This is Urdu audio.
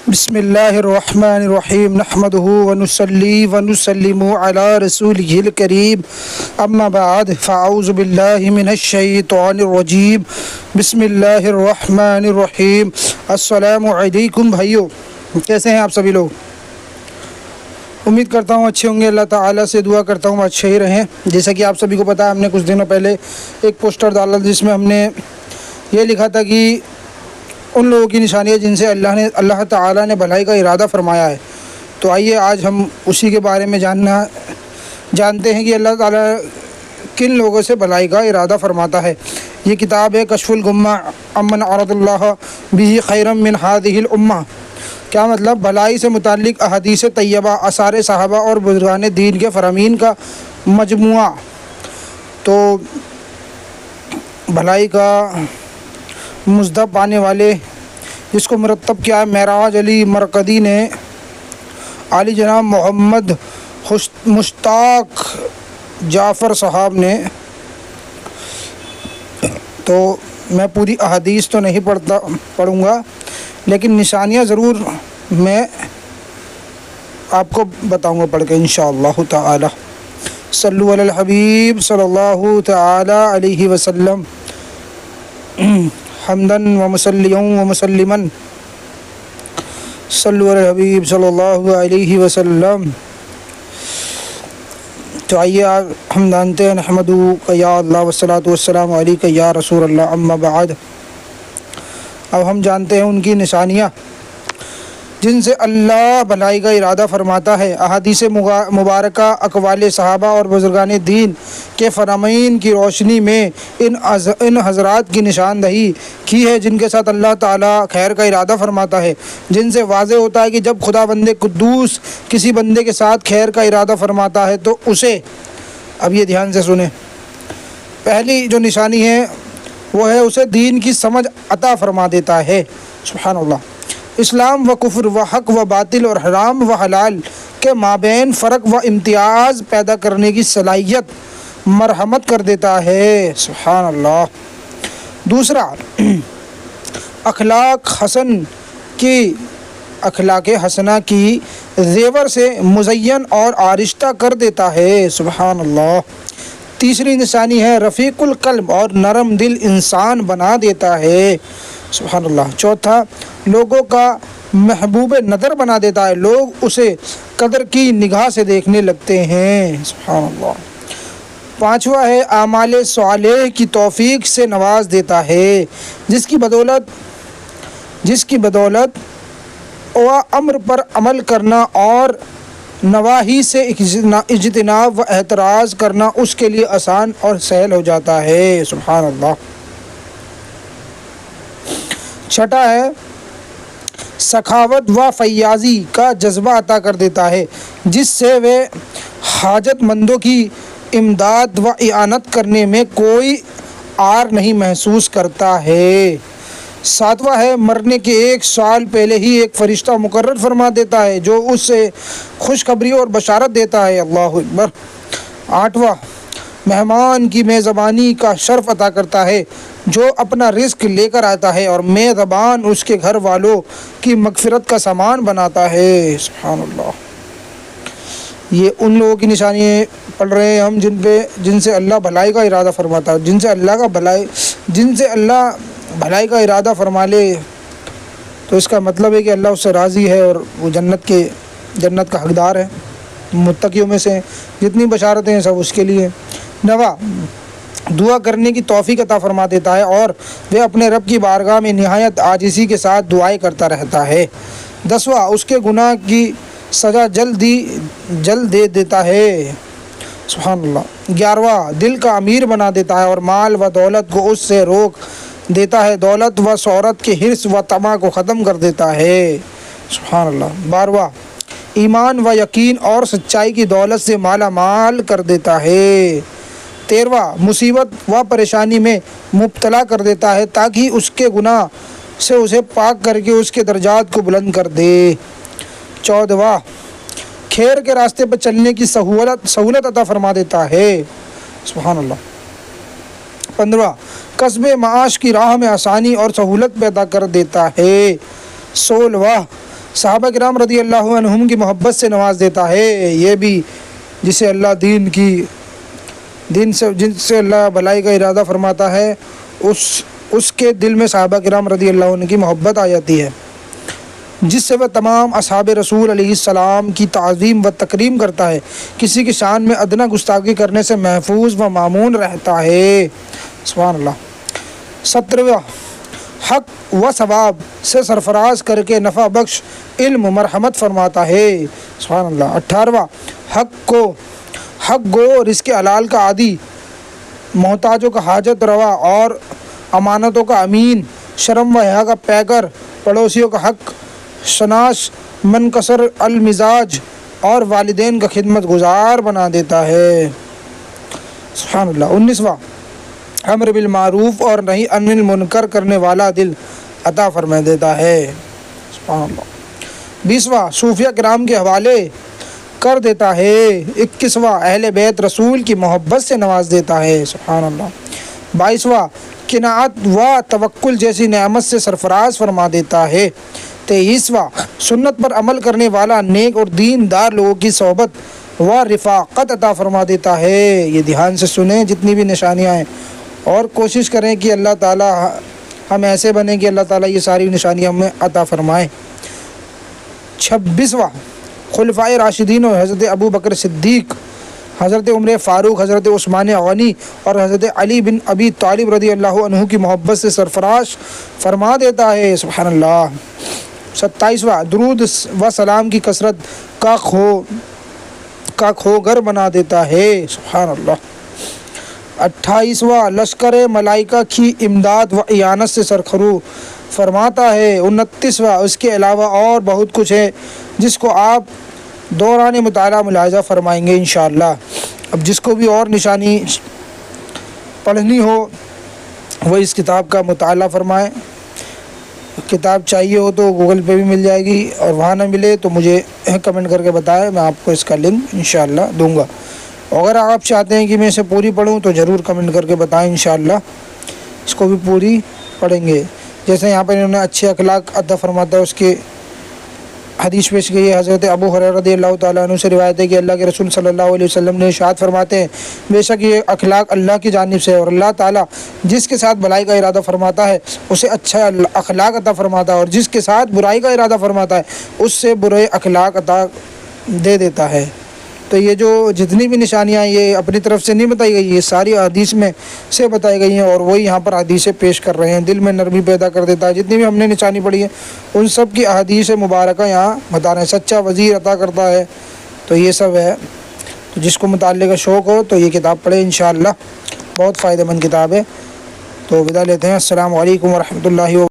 بسم اللہ الرحمن الرحیم نحمده ونصلی ونسلم علی رسولہ الکریم اما بعد فاعوذ باللہ من الشیطان الرجیم بسم اللہ الرحمن الرحیم۔ السلام علیکم بھائیو، کیسے ہیں آپ سبھی لوگ؟ امید کرتا ہوں اچھے ہوں گے۔ اللہ تعالیٰ سے دعا کرتا ہوں اچھے ہی رہیں۔ جیسا کہ آپ سبھی کو پتہ ہے، ہم نے کچھ دنوں پہلے ایک پوسٹر ڈالا جس میں ہم نے یہ لکھا تھا کہ ان لوگوں کی نشانیاں جن سے اللہ تعالیٰ نے بھلائی کا ارادہ فرمایا ہے۔ تو آئیے آج ہم اسی کے بارے میں جانتے ہیں کہ اللہ تعالیٰ کن لوگوں سے بھلائی کا ارادہ فرماتا ہے۔ یہ کتاب ہے کشف الغمہ عمن عرض اللہ بہ خیرا من ہذہ الامہ۔ کیا مطلب؟ بھلائی سے متعلق احادیث طیبہ، آثار صحابہ اور بزرگان دین کے فرامین کا مجموعہ۔ تو بھلائی کا مزدہ پانے والے جس کو مرتب کیا ہے معراج علی مرقدی نے، علی جناب محمد مشتاق جعفر صاحب نے۔ تو میں پوری احادیث تو نہیں پڑھوں گا، لیکن نشانیاں ضرور میں آپ کو بتاؤں گا پڑھ کے انشاءاللہ تعالی۔ صلو علی الحبیب صلی اللہ تعالی علیہ وسلم حمدن و مسلیوں و مسلمن صلو علی الحبیب صلی اللہ علیہ وسلم۔ تو آئیے ہم جانتے ہیں نحمدہ یا اللہ والصلاۃ والسلام علیک یا رسول اللہ اما بعد۔ اب ہم جانتے ہیں ان کی نشانیاں جن سے اللہ بھلائی کا ارادہ فرماتا ہے۔ احادیث مبارکہ، اقوال صحابہ اور بزرگان دین کے فرامین کی روشنی میں ان حضرات کی نشاندہی کی ہے جن کے ساتھ اللہ تعالیٰ خیر کا ارادہ فرماتا ہے، جن سے واضح ہوتا ہے کہ جب خدا بندے قدوس کسی بندے کے ساتھ خیر کا ارادہ فرماتا ہے تو اسے، اب یہ دھیان سے سنیں، پہلی جو نشانی ہے وہ ہے اسے دین کی سمجھ عطا فرما دیتا ہے۔ سبحان اللہ۔ اسلام و کفر و حق و باطل اور حرام و حلال کے مابین فرق و امتیاز پیدا کرنے کی صلاحیت مرحمت کر دیتا ہے۔ سبحان اللہ۔ دوسرا، اخلاق حسنہ کی زیور سے مزین اور آرستہ کر دیتا ہے۔ سبحان اللہ۔ تیسری نشانی ہے رفیق القلب اور نرم دل انسان بنا دیتا ہے۔ سبحان اللہ۔ چوتھا، لوگوں کا محبوب نظر بنا دیتا ہے، لوگ اسے قدر کی نگاہ سے دیکھنے لگتے ہیں۔ سبحان اللہ۔ پانچواں ہے اعمال صالح کی توفیق سے نواز دیتا ہے، جس کی بدولت وہ امر پر عمل کرنا اور نواہی سے اجتناب و احتراز کرنا اس کے لیے آسان اور سہل ہو جاتا ہے۔ سبحان اللہ۔ چھٹا ہے سخاوت و فیاضی کا جذبہ عطا کر دیتا ہے، جس سے وہ حاجت مندوں کی امداد و اعانت کرنے میں کوئی عار نہیں محسوس کرتا ہے۔ ساتواں ہے مرنے کے 1 سال پہلے ہی ایک فرشتہ مقرر فرما دیتا ہے جو اس سے خوشخبری اور بشارت دیتا ہے۔ اللہ اکبر۔ آٹھواں، مہمان کی میزبانی کا شرف عطا کرتا ہے جو اپنا رزق لے کر آتا ہے، اور میزبان اس کے گھر والوں کی مغفرت کا سامان بناتا ہے۔ سبحان اللہ۔ یہ ان لوگوں کی نشانی پڑھ رہے ہیں ہم جن سے اللہ بھلائی کا ارادہ فرماتا ہے، جن سے اللہ بھلائی کا ارادہ فرما لے تو اس کا مطلب ہے کہ اللہ اس سے راضی ہے اور وہ جنت کا حقدار ہے، متقیوں میں سے جتنی بشارتیں ہیں سب اس کے لیے۔ نواں، دعا کرنے کی توفیق عطا فرما دیتا ہے اور وہ اپنے رب کی بارگاہ میں نہایت عاجزی کے ساتھ دعائیں کرتا رہتا ہے۔ 10واں، اس کے گناہ کی سزا جلد دے دیتا ہے۔ سبحان اللہ۔ 11واں، دل کا امیر بنا دیتا ہے اور مال و دولت کو اس سے روک دیتا ہے، دولت و شہرت کے حرص و طمع کو ختم کر دیتا ہے۔ سبحان اللہ۔ 12واں، ایمان و یقین اور سچائی کی دولت سے مالا مال کر دیتا ہے۔ 13واں، مصیبت و پریشانی میں مبتلا کر دیتا ہے تاکہ اس کے گناہ سے اسے پاک کر کے اس کے درجات کو بلند کر دے۔ 14واں، خیر کے راستے پر چلنے کی سہولت عطا فرما دیتا ہے۔ سبحان اللہ۔ 15واں، کسب معاش کی راہ میں آسانی اور سہولت پیدا کر دیتا ہے۔ 16واں، صحابہ کرام رضی اللہ عنہم کی محبت سے نواز دیتا ہے۔ یہ بھی جسے اللہ دین سے جن سے اللہ بھلائی کا ارادہ فرماتا ہے اس کے دل میں صحابہ کرام رضی اللہ عنہ کی محبت آ جاتی ہے، جس سے وہ تمام اصحاب رسول علیہ السلام کی تعظیم و تکریم کرتا ہے، کسی کی شان میں ادنیٰ گستاخی کرنے سے محفوظ و مامون رہتا ہے۔ سبحان اللہ۔ 17واں، حق و ثواب سے سرفراز کر کے نفع بخش علم و مرحمت فرماتا ہے۔ سبحان اللہ۔ 18واں، حق گو رزق حلال کا عادی، محتاجوں کا حاجت روا اور امانتوں کا امین، شرم و حیا کا پیکر، پڑوسیوں کا حق شناس، منکسر المزاج اور والدین کا خدمت گزار بنا دیتا ہے۔ سبحان اللہ۔ 19واں، امر بالمعروف اور نہی عن المنکر کرنے والا دل عطا فرما دیتا ہے۔ سبحان اللہ۔ 20واں، صوفیہ کرام کے حوالے کر دیتا ہے۔ 21واں، اہل بیت رسول کی محبت سے نواز دیتا ہے۔ سبحان اللہ۔ 22واں، قناعت و توکل جیسی نعمت سے سرفراز فرما دیتا ہے۔ 23واں، سنت پر عمل کرنے والا نیک اور دیندار لوگوں کی صحبت و رفاقت عطا فرما دیتا ہے۔ یہ دھیان سے سنیں جتنی بھی نشانیاں ہیں، اور کوشش کریں کہ اللہ تعالیٰ ہم ایسے بنیں کہ اللہ تعالیٰ یہ ساری نشانیاں ہمیں عطا فرمائیں۔ 26واں، خلفائے راشدین اور حضرت ابو بکر صدیق، حضرت عمر فاروق، حضرت عثمان غنی اور حضرت علی بن ابی طالب رضی اللہ عنہ کی محبت سے سرفراز فرما دیتا ہے۔ سبحان اللہ۔ 27واں، درود و سلام کی کثرت کا کھوگر بنا دیتا ہے۔ سبحان اللہ۔ 28واں، لشکر ملائکہ کی امداد و اعانت سے سرخرو فرماتا ہے۔ 29واں، اس کے علاوہ اور بہت کچھ ہے جس کو آپ دوران مطالعہ ملاحظہ فرمائیں گے انشاءاللہ۔ اب جس کو بھی اور نشانی پڑھنی ہو وہ اس کتاب کا مطالعہ فرمائیں۔ کتاب چاہیے ہو تو گوگل پہ بھی مل جائے گی، اور وہاں نہ ملے تو مجھے کمنٹ کر کے بتائیں، میں آپ کو اس کا لنک انشاءاللہ دوں گا۔ اگر آپ چاہتے ہیں کہ میں اسے پوری پڑھوں تو ضرور کمنٹ کر کے بتائیں، انشاءاللہ اس کو بھی پوری پڑھیں گے۔ جیسے یہاں پر انہوں نے اچھے اخلاق عطا فرماتا ہے، اس کے حدیث پیش کی ہے۔ حضرت ابو ہریرہ رضی اللہ تعالیٰ عنہ سے روایت ہے کہ اللہ کے رسول صلی اللہ علیہ وسلم نے ارشاد فرماتے ہیں، بے شک یہ اخلاق اللہ کی جانب سے ہے، اور اللہ تعالیٰ جس کے ساتھ بھلائی کا ارادہ فرماتا ہے اسے اچھا اخلاق عطا فرماتا ہے، اور جس کے ساتھ برائی کا ارادہ فرماتا ہے اس سے برے اخلاق عطا دے دیتا ہے۔ تو یہ جو جتنی بھی نشانیاں یہ اپنی طرف سے نہیں بتائی گئی، یہ ساری احادیث میں سے بتائی گئی ہیں، اور وہی یہاں پر احادیثیں پیش کر رہے ہیں۔ دل میں نرمی پیدا کر دیتا ہے، جتنی بھی ہم نے نشانی پڑھی ہے ان سب کی احادیث مبارکہ یہاں بتا رہے ہیں۔ سچا وزیر عطا کرتا ہے، تو یہ سب ہے۔ تو جس کو مطالعے کا شوق ہو تو یہ کتاب پڑھے انشاءاللہ، بہت فائدہ مند کتاب ہے۔ تو ودا لیتے ہیں۔ السلام علیکم ورحمۃ اللہ وبرکاتہ۔